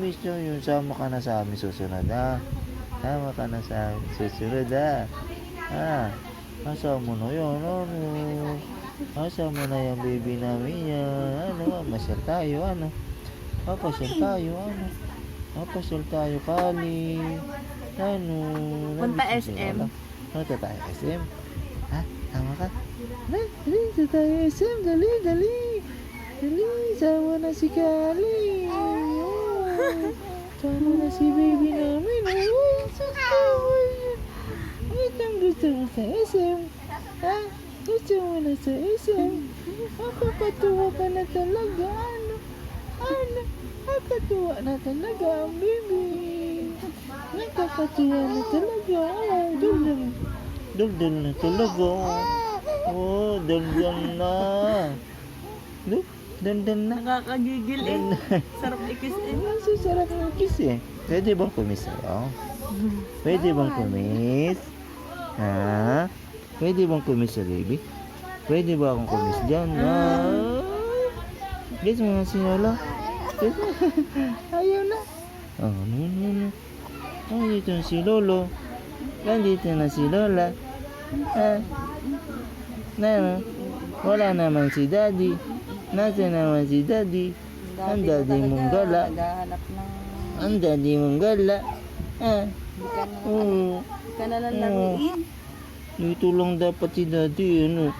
miss nyo yun. Sama ka na sa amin susunod, ha? Sama ka na sa amin susunod, ha? Ha? Kasama na yan, ano? Kasama na yung baby namin yan. Ano? Masyal tayo, ano? Papasyal tayo, ano? Papasyal tayo, Kali. Ano? Punta Nandito si SM. Lola. Punta tayo SM. Ha? Tama ka? Dali, tayo SM. Dali, dali. Dali, sama na si Kali. Oh, sama na si baby namin. Oh, wait, ang gusto mo sa SM? Ha? Gusto mo na sa SM? Makakatuwa ka na talaga. Ano? Nakakatuwa na talaga ang baby. Nakakatuwa na talaga. Oh, daldal na talaga. Oh, daldal na. Look, daldal na. Nakakagigil eh. Sarap i-kiss eh. Sarap ng kiss eh. Pwede bang kumis sa'yo? Pwede bang kumis? Ha? Pwede bang kumis sa baby? Pwede ba akong kumis dyan? Guess mo nga si Lola. Ayaw na. Oh, no. Nandito na si Lolo. Nandito na si Lola. Wala naman si Daddy. Nasa naman si Daddy. Ang daddy mong gala. Naghahanap ng... Ang daddy mong gala. Hindi ka na lang laruin. Dito lang dapat si Daddy. Ano?